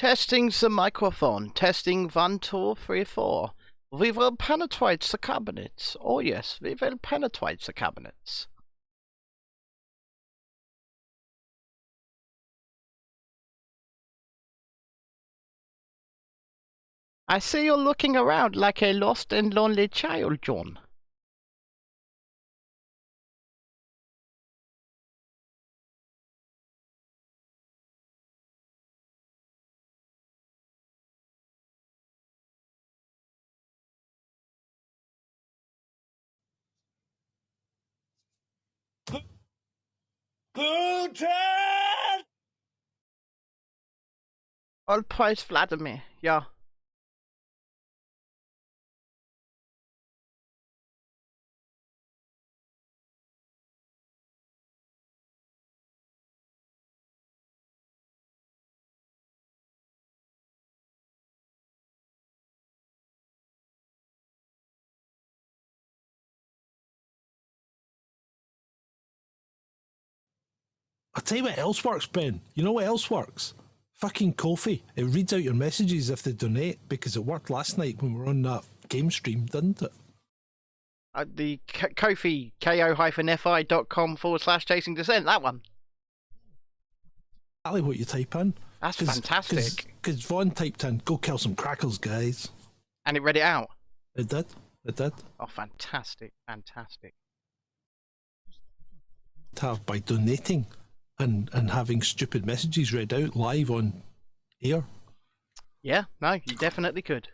Testing the microphone. Testing 1, 2, 3, 4. We will penetrate the cabinets. Oh yes, we will penetrate the cabinets. I see you looking around like a lost and lonely child, John. Putin! All praise Vladimir, yeah. I'll tell you what else works, Ben. You know what else works? Fucking Ko-fi. It reads out your messages if they donate, because it worked last night when we were on that game stream, didn't it? The Ko-fi, ko-fi.com/chasing Dissent, that one. Exactly what you type in. That's fantastic. Because Vaughn typed in, go kill some crackers, guys. And it read it out. It did. It did. Oh, fantastic. Fantastic. By donating and having stupid messages read out live on air. Yeah, no, you definitely could.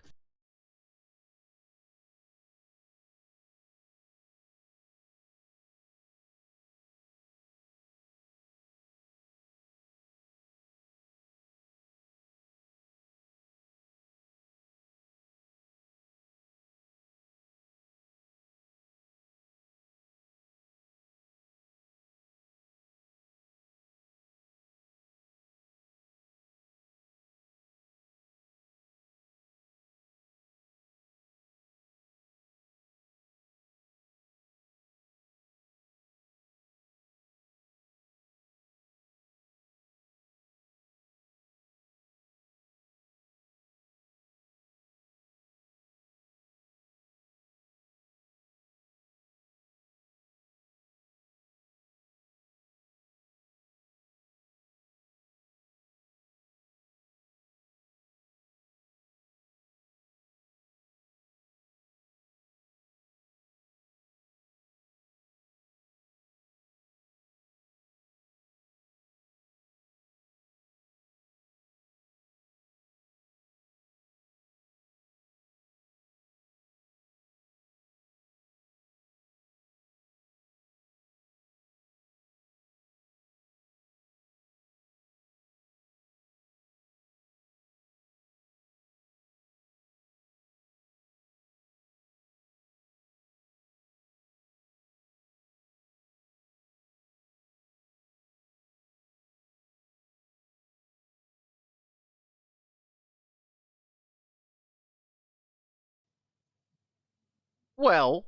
Well.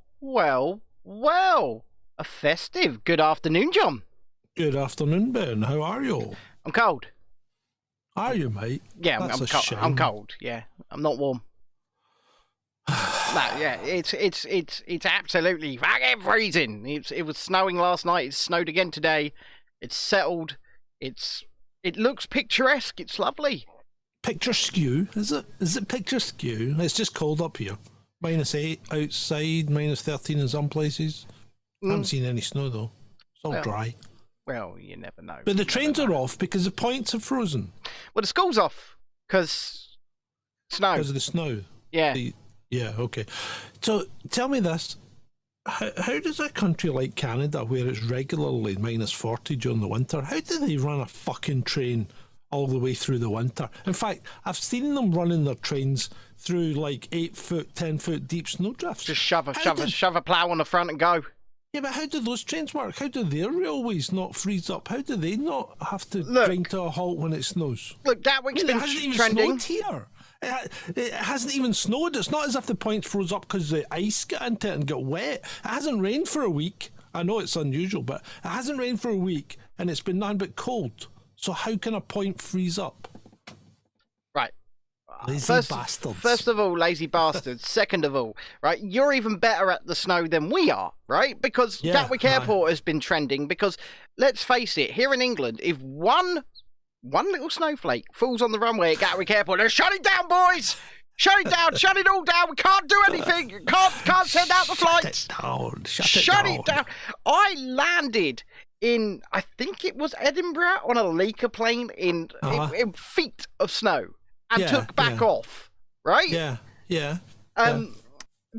A festive good afternoon, John. Good afternoon, Ben. How are you? I'm cold. Are you, mate? Yeah, That's I'm a cold. shame. I'm cold. Yeah, I'm not warm. No, yeah, it's absolutely fucking freezing. It was snowing last night. It snowed again today. It's settled. It looks picturesque. It's lovely. Picture skew, is it? Is it picture skew? It's just cold up here. -8 outside, -13 in some places. I haven't seen any snow though. It's all dry. Well, you never know. But the trains are off because the points are frozen. Well, the school's off because snow. Because of the snow. Yeah. Yeah, okay. So tell me this. How does a country like Canada, where it's regularly -40 during the winter, how do they run a fucking train all the way through the winter? In fact, I've seen them running their trains through like 8-foot, 10-foot deep snowdrifts. Just shove a plough on the front and go. Yeah, but how do those trains work? How do their railways not freeze up? How do they not have to Look, grind to a halt when it snows? Look, Gatwick's been it hasn't even trending. snowed here. It hasn't even snowed. It's not as if the points froze up because the ice got into it and got wet. It hasn't rained for a week. I know it's unusual, but it hasn't rained for a week and it's been nothing but cold. So how can a point freeze up? Lazy bastards. First of all, lazy bastards. Second of all, right, you're even better at the snow than we are, right? Because Gatwick Airport has been trending. Because let's face it, here in England, if one little snowflake falls on the runway at Gatwick Airport, they're shut it down, boys. Shut it down. Shut it all down. We can't do anything. Can't send out the flights. Shut it down. I landed in, I think it was Edinburgh, on a Laker plane in feet of snow and took back off. Right? Yeah.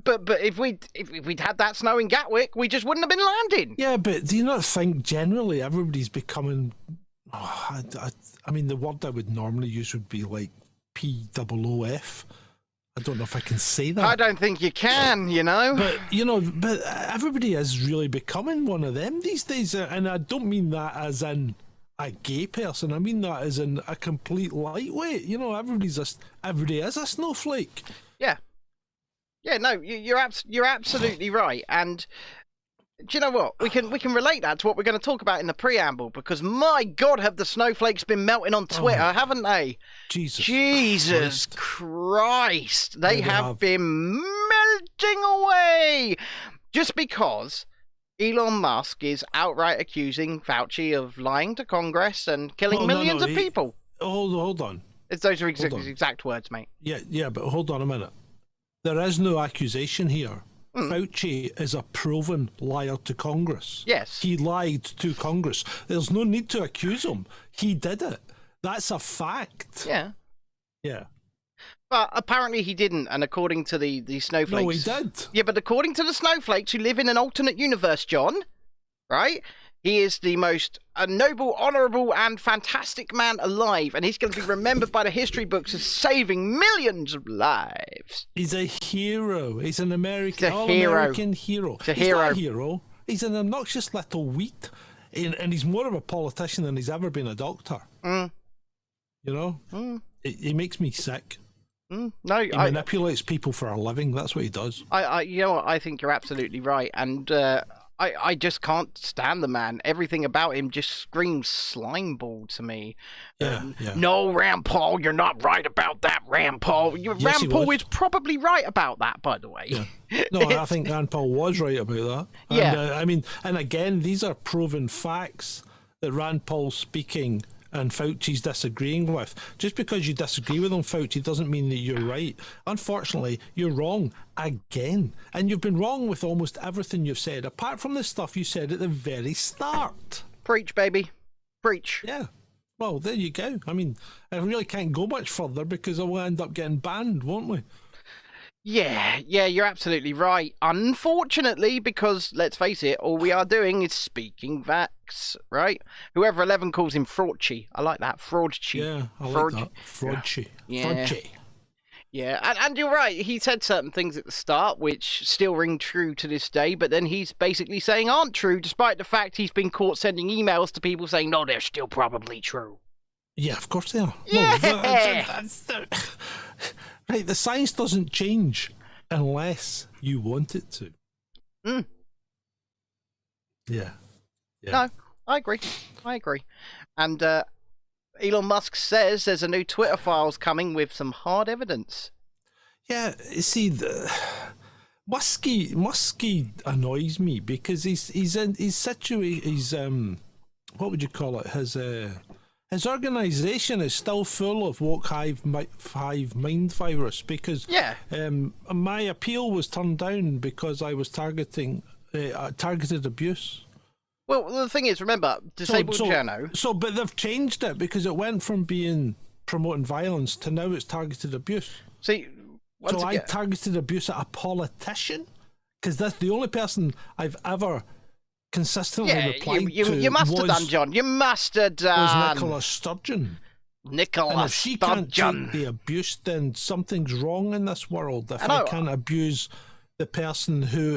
But if we'd had that snow in Gatwick, we just wouldn't have been landing. Yeah, but do you not think generally everybody's becoming? I mean, the word I would normally use would be like POOF. I don't know if I can say that. I don't think you can, you know. But everybody is really becoming one of them these days, and I don't mean that as in a gay person. I mean that as in a complete lightweight. You know, everybody is a snowflake. Yeah. No, you're absolutely right, and. Do you know what? We can relate that to what we're going to talk about in the preamble, because my God, have the snowflakes been melting on Twitter, haven't they? Jesus Christ. They have been melting away just because Elon Musk is outright accusing FAUCI of lying to Congress and killing millions of people. Hold on. Those are exact words, mate. Yeah, but hold on a minute. There is no accusation here. FAUCI is a proven liar to Congress. Yes. He lied to Congress. There's no need to accuse him. He did it. That's a fact. Yeah. Yeah. But apparently he didn't, and according to the snowflakes... No, he did. Yeah, but according to the snowflakes who live in an alternate universe, John, right? He is the most noble, honourable, and fantastic man alive, and he's going to be remembered by the history books as saving millions of lives. He's a hero. He's an American hero. He's a hero. Not a hero. He's an obnoxious little wheat, and he's more of a politician than he's ever been a doctor. You know? He makes me sick. No, he manipulates people for a living. That's what he does. You know what? I think you're absolutely right, and I just can't stand the man. Everything about him just screams slimeball to me. No, Rand Paul, you're not right about that, Rand Paul. Rand Paul is probably right about that, by the way. Yeah. No, I think Rand Paul was right about that. And, and again, these are proven facts that Rand Paul's speaking and Fauci's disagreeing with. Just because you disagree with him, Fauci, doesn't mean that you're right. Unfortunately, you're wrong again. And you've been wrong with almost everything you've said, apart from the stuff you said at the very start. Preach, baby. Preach. Yeah. Well, there you go. I mean, I really can't go much further because we'll end up getting banned, won't we? Yeah, you're absolutely right. Unfortunately, because, let's face it, all we are doing is speaking facts, right? Whoever 11 calls him Fraudchi. I like that. Fraudchi. Yeah, I like that. Fraudchi. Yeah. Fraudchi. Yeah, and you're right. He said certain things at the start which still ring true to this day, but then he's basically saying aren't true, despite the fact he's been caught sending emails to people saying, no, they're still probably true. Yeah, of course they are. Yeah. No, right, the science doesn't change unless you want it to. Yeah. No, I agree. And Elon Musk says there's a new Twitter files coming with some hard evidence. Yeah, you see, Muskie annoys me because he's what would you call it? His organisation is still full of woke hive mind virus because my appeal was turned down because I was targeted abuse. Well, the thing is, remember, disabled journo. But they've changed it because it went from being promoting violence to now it's targeted abuse. See, I targeted abuse at a politician because that's the only person I've ever consistently replied to. You must have done, John. You must have done. Was Nicola Sturgeon. And if she can't take the abuse, then something's wrong in this world. If I can't abuse the person who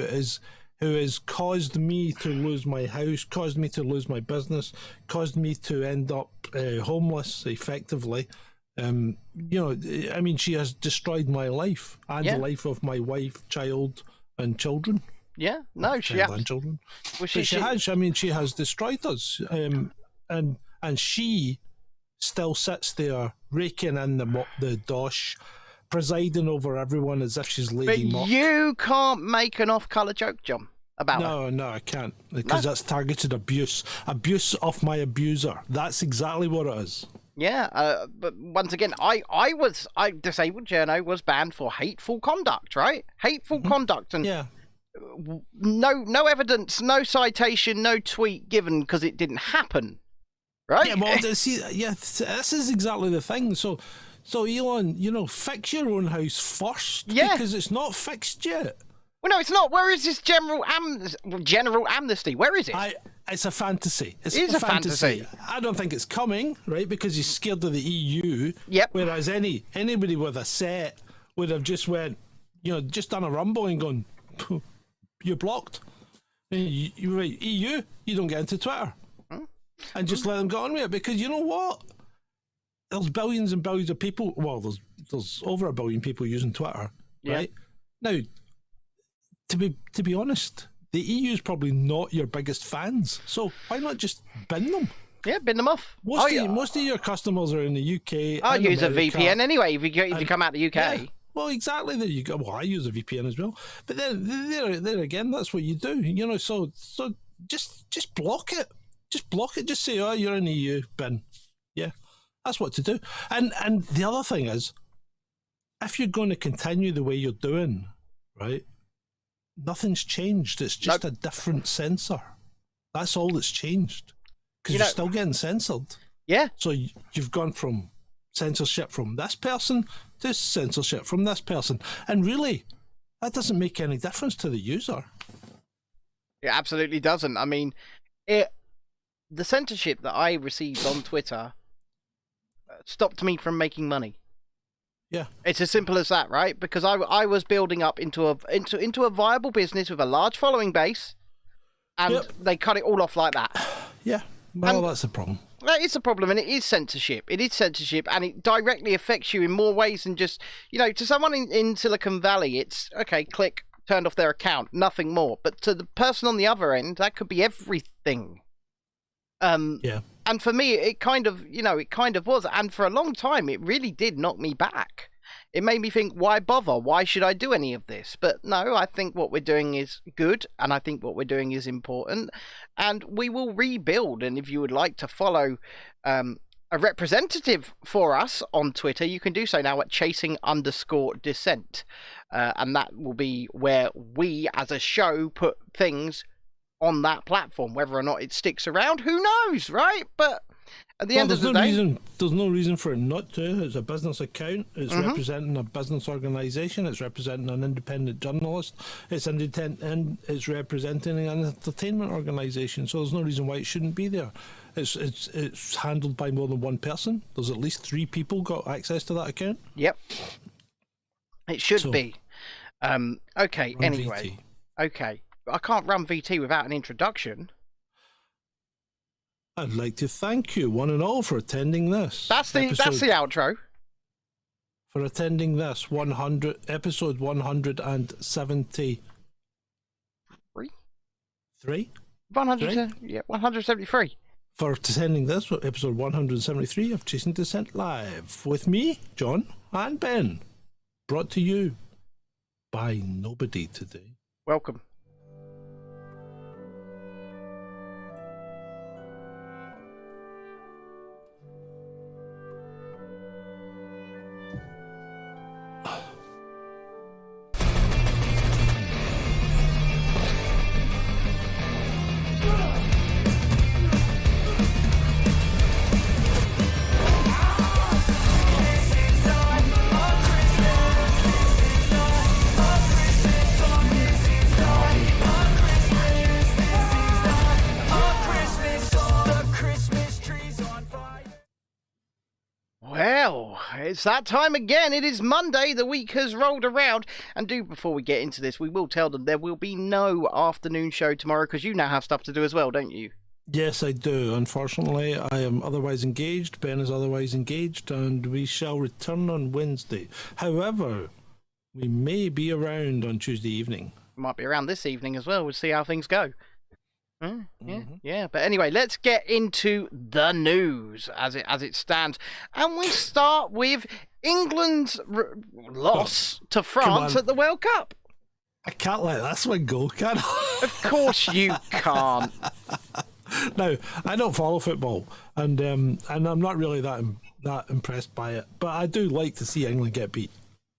has caused me to lose my house, caused me to lose my business, caused me to end up homeless, effectively. I mean, she has destroyed my life and the life of my wife, child, and children. Yeah, no, she has. And children. Well, she has. I mean, she has destroyed us. And she still sits there raking in the dosh, presiding over everyone as if she's Lady But Muck. you can't make an off-colour joke, John, about her. No, I can't, because that's targeted abuse of my abuser. That's exactly what it is. Yeah, but once again, Disabled Journo was banned for hateful conduct, right? Hateful conduct, and Yeah. no evidence, no citation, no tweet given because it didn't happen, right? Yeah, well, see, this is exactly the thing. So Elon, fix your own house first, because it's not fixed yet. Well, no, it's not. Where is this general amnesty? Where is it? It's a fantasy. It's a fantasy. I don't think it's coming, right? Because he's scared of the EU. Yep. Whereas anybody with a set would have just went, just done a rumble and gone, you're blocked. You're right, EU, you don't get into Twitter. And just let them get on with it. Because you know what? There's billions and billions of people. Well, there's over 1 billion people using Twitter, right? Now, to be honest, the EU is probably not your biggest fans, so why not just bin them? Yeah, bin them off. Most of your customers are in the UK. I use America, a VPN anyway if you come out the UK. Yeah. Well, exactly. There you go. Well, I use a VPN as well. But then there again, that's what you do. So just block it. Just block it. Just say, oh, you're in the EU, bin. Yeah, that's what to do. And the other thing is, if you're going to continue the way you're doing, right? Nothing's changed. It's just a different censor. That's all that's changed. Because you're still getting censored. Yeah. So you've gone from censorship from this person to censorship from this person. And really, that doesn't make any difference to the user. It absolutely doesn't. I mean, the censorship that I received on Twitter stopped me from making money. Yeah, it's as simple as that, right? Because I was building up into a viable business with a large following base, and they cut it all off like that. Yeah, well, that's a problem. That is a problem, and it is censorship. It is censorship, and it directly affects you in more ways than just, to someone in Silicon Valley, it's okay, click, turned off their account, nothing more. But to the person on the other end, that could be everything. Yeah. And for me, it kind of was. And for a long time, it really did knock me back. It made me think, why bother? Why should I do any of this? But no, I think what we're doing is good. And I think what we're doing is important. And we will rebuild. And if you would like to follow a representative for us on Twitter, you can do so now at chasing_dissent. And that will be where we, as a show, put things on that platform. Whether or not it sticks around, who knows, right? But at the end of the day, there's no reason for it not to. It's a business account. It's representing a business organisation. It's representing an independent journalist. It's representing an entertainment organisation. So there's no reason why it shouldn't be there. It's handled by more than one person. There's at least 3 people got access to that account. Yep, it should be. Okay. Anyway, VT. Okay. I can't run VT without an introduction. I'd like to thank you, one and all, for attending this. That's the outro. For attending this episode 173. 173. For attending this episode 173 of Chasing Dissent Live with me, John, and Ben. Brought to you by nobody today. Welcome. It's that time again. It is Monday. The week has rolled around. And before we get into this, we will tell them there will be no afternoon show tomorrow because you now have stuff to do as well, don't you? Yes, I do. Unfortunately, I am otherwise engaged. Ben is otherwise engaged, and we shall return on Wednesday. However, we may be around on Tuesday evening. Might be around this evening as well. We'll see how things go. Yeah. But anyway, let's get into the news as it stands, and we start with England's loss to France at the World Cup. I can't let this one go, can I? Of course you can't. Now, I don't follow football, and I'm not really that impressed by it, but I do like to see England get beat.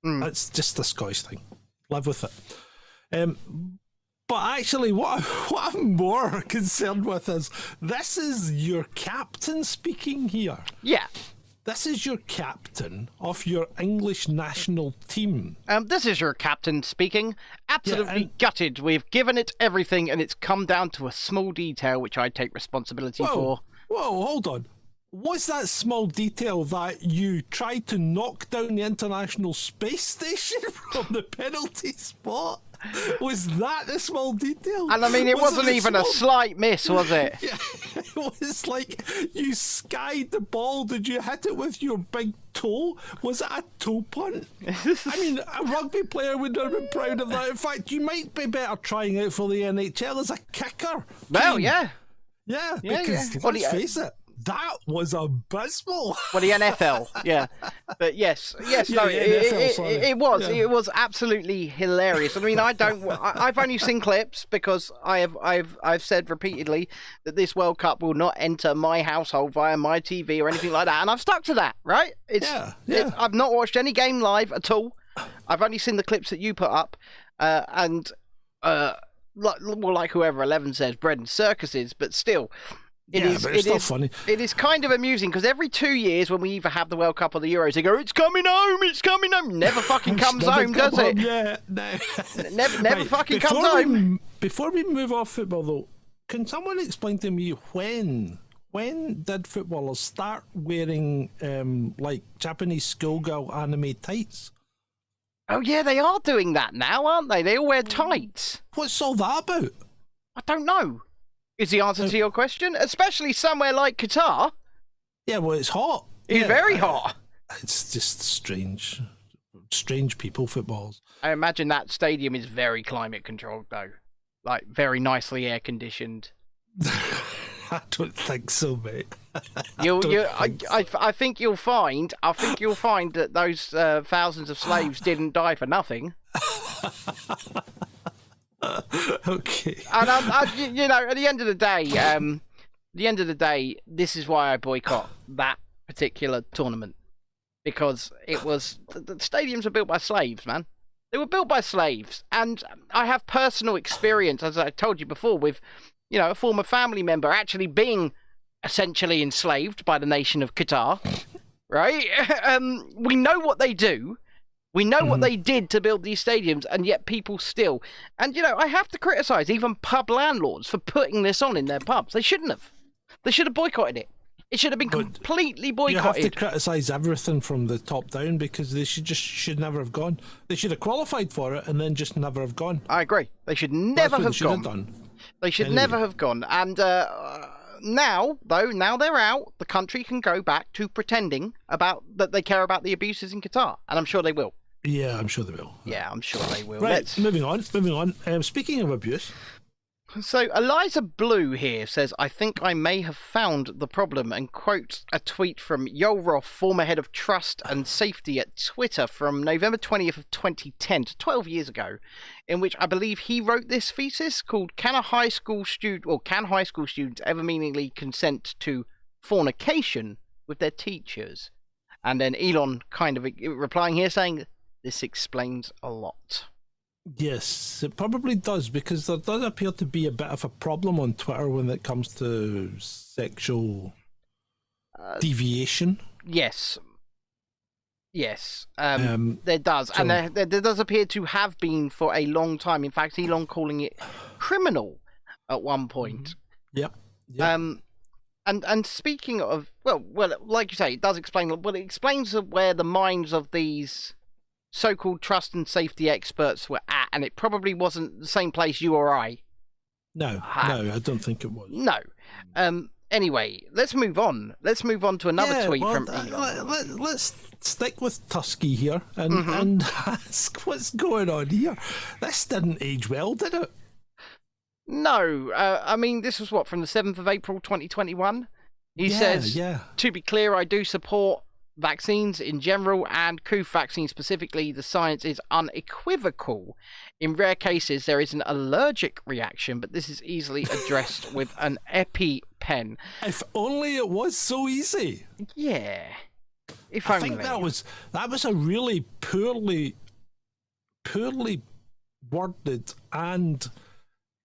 That's just a Scottish thing. Live with it. But actually, what I'm more concerned with is this is your captain speaking here. Yeah. This is your captain of your English national team. This is your captain speaking. Absolutely gutted. We've given it everything, and it's come down to a small detail, which I take responsibility for. Whoa, hold on. Was that small detail that you tried to knock down the International Space Station from the penalty spot? Was that the small detail? And I mean, it wasn't even a slight miss, was it? Yeah, it was like you skied the ball. Did you hit it with your big toe? Was it a toe punt? I mean, a rugby player would have been proud of that. In fact, you might be better trying out for the NHL as a kicker. Well, yeah. Yeah, because let's face it. That was abysmal. Well, the NFL, yeah, but yes, no, it was absolutely hilarious. I mean, I've only seen clips because I've said repeatedly that this World Cup will not enter my household via my TV or anything like that, and I've stuck to that. Right? I've not watched any game live at all. I've only seen the clips that you put up, like whoever 11 says, bread and circuses, but still. It is funny. It is kind of amusing because every 2 years when we either have the World Cup or the Euros, they go, "It's coming home." Never fucking comes home, does it? Yeah, no. Never fucking comes home. Before we move off football, though, can someone explain to me when did footballers start wearing like Japanese schoolgirl anime tights? Oh yeah, they are doing that now, aren't they? They all wear tights. What's all that about? I don't know. Is the answer to your question? Especially somewhere like Qatar. Yeah, well, it's hot. It's very hot. It's just strange. Strange people, footballs. I imagine that stadium is very climate controlled, though. Like, very nicely air conditioned. I don't think so, mate. I think you'll find that those thousands of slaves didn't die for nothing. Okay. And at the end of the day, this is why I boycott that particular tournament, because it was the stadiums are built by slaves, man. They were built by slaves, and I have personal experience, as I told you before, with a former family member actually being essentially enslaved by the nation of Qatar. Right? We know what they do. We know what they did to build these stadiums, and yet people still... And, I have to criticise even pub landlords for putting this on in their pubs. They shouldn't have. They should have boycotted it. It should have been completely boycotted. You have to criticise everything from the top down because they should never have gone. They should have qualified for it and then just never have gone. I agree. They should never have gone. They should never have gone. And now they're out, the country can go back to pretending that they care about the abuses in Qatar. And I'm sure they will. Yeah, I'm sure they will. Yeah, I'm sure they will. Right, moving on. Speaking of abuse... So Eliza Blue here says, "I think I may have found the problem," and quotes a tweet from Yoel Roth, former head of trust and safety at Twitter, from November 20th of 2010, 12 years ago, in which I believe he wrote this thesis called "Can high school students ever meaningfully consent to fornication with their teachers?" And then Elon kind of replying here saying, "This explains a lot." Yes, it probably does, because there does appear to be a bit of a problem on Twitter when it comes to sexual deviation. Yes. There does. And there does appear to have been for a long time. In fact, Elon calling it criminal at one point. Yep. And speaking of, well, like you say, it does explain, well, it explains where the minds of these so-called trust and safety experts were at, and it probably wasn't the same place you or I. No, I don't think it was. No. Anyway, let's move on. Let's move on to another tweet from Elon. Let's stick with Tusky here and ask what's going on here. This didn't age well, did it? No, I mean, this was what, from the 7th of April 2021? He says, to be clear, I do support vaccines in general and COV vaccine specifically. The science is unequivocal. In rare cases, there is an allergic reaction, but this is easily addressed with an EpiPen. If only it was so easy. Yeah. If I only. think that was a really poorly worded and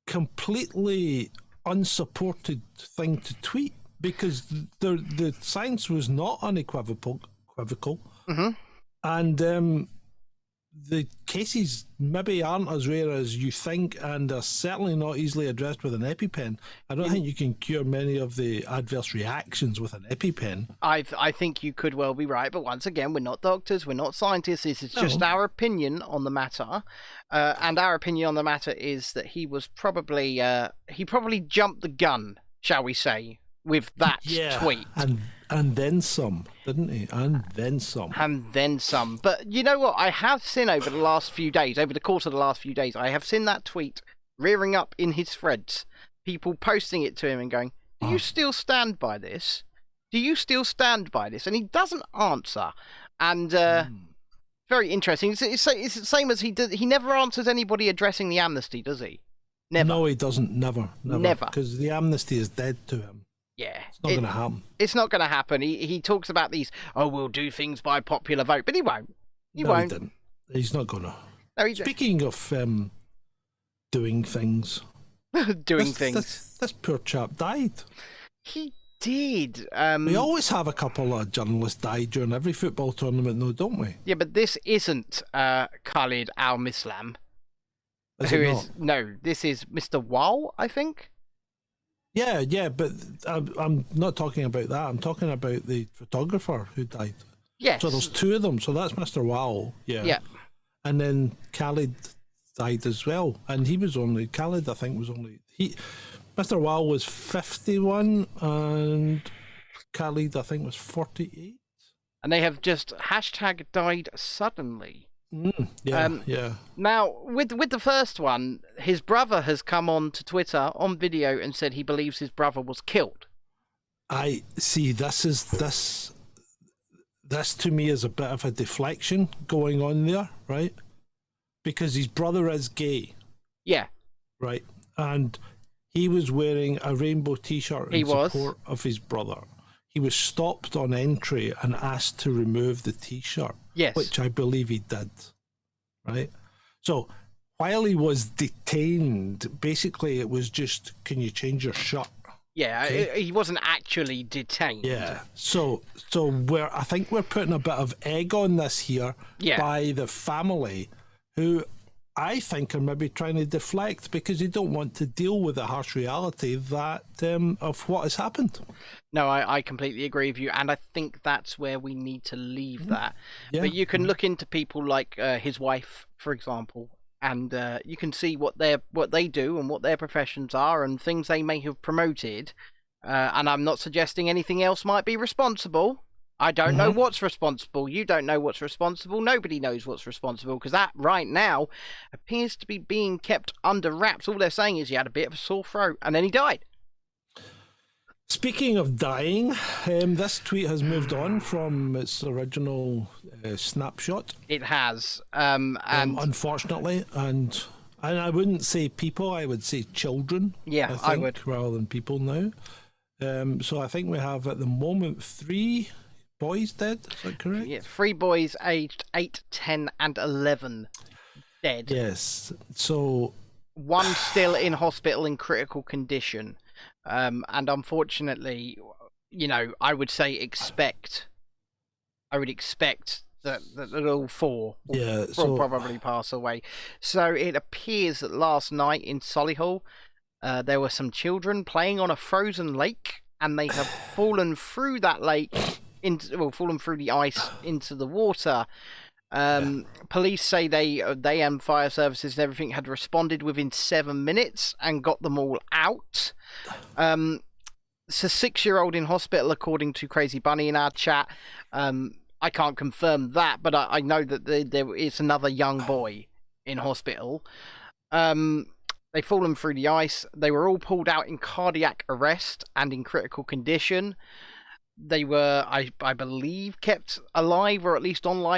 completely unsupported thing to tweet, because the science was not unequivocal, and the cases maybe aren't as rare as you think, and are certainly not easily addressed with an EpiPen. I don't think you can cure many of the adverse reactions with an EpiPen. I think you could well be right, but once again, we're not doctors, we're not scientists. This is just our opinion on the matter, and our opinion on the matter is that he was probably he probably jumped the gun, shall we say, with that tweet. And then some, didn't he? And then some. And then some. But you know what? I have seen over the course of the last few days, I have seen that tweet rearing up in his threads. People posting it to him and going, do you still stand by this? Do you still stand by this? And he doesn't answer. And very interesting. It's the same as he did. He never answers anybody addressing the amnesty, does he? Never. No, he doesn't. Never. Because the amnesty is dead to him. Yeah. It's not going to happen. It's not going to happen. He talks about these, we'll do things by popular vote, but he won't. He won't. He didn't. He's not going to. No, Speaking of doing things. This poor chap died. He did. We always have a couple of journalists die during every football tournament, though, don't we? Yeah, but this isn't Khalid Al-Mislam. This is Mr. Wall, I think. Yeah, but I'm not talking about that. I'm talking about the photographer who died. Yes. So there's two of them. So that's Mr. Wall. Yeah. And then Khalid died as well. And Khalid, I think, Mr. Wall was 51 and Khalid, I think, was 48. And they have just #died suddenly. Yeah. Now, with the first one, his brother has come on to Twitter on video and said he believes his brother was killed. I see. This to me is a bit of a deflection going on there, right? Because his brother is gay. Yeah. Right. And he was wearing a rainbow T-shirt in support of his brother. He was stopped on entry and asked to remove the T-shirt. Yes. Which I believe he did. Right? So, while he was detained, basically it was just, can you change your shirt? Yeah, okay? He wasn't actually detained. Yeah. So I think we're putting a bit of egg on this here by the family, who I think are maybe trying to deflect because they don't want to deal with the harsh reality that of what has happened. No, I completely agree with you, and I think that's where we need to leave that. Yeah. But you can look into people like his wife, for example, and you can see what they do and what their professions are and things they may have promoted. And I'm not suggesting anything else might be responsible. I don't know what's responsible. You don't know what's responsible. Nobody knows what's responsible because that right now appears to be being kept under wraps. All they're saying is he had a bit of a sore throat and then he died. Speaking of dying, this tweet has moved on from its original snapshot. It has, and unfortunately, and I wouldn't say people, I would say children. Yeah, I would, rather than people now. So I think we have at the moment 3 boys dead. Is that correct? Yeah, 3 boys aged 8, 10, and 11 dead. Yes. So 1 still in hospital in critical condition. And unfortunately, I would say expect that all 4 will probably pass away. So it appears that last night in Solihull, there were some children playing on a frozen lake, and they have fallen through that lake, fallen through the ice into the water. Police say they and fire services and everything had responded within 7 minutes and got them all out. It's a 6-year-old in hospital, according to Crazy Bunny in our chat. I can't confirm that, but I know that there is another young boy in hospital. They'd fallen through the ice. They were all pulled out in cardiac arrest and in critical condition. They were, I believe, kept alive or at least on life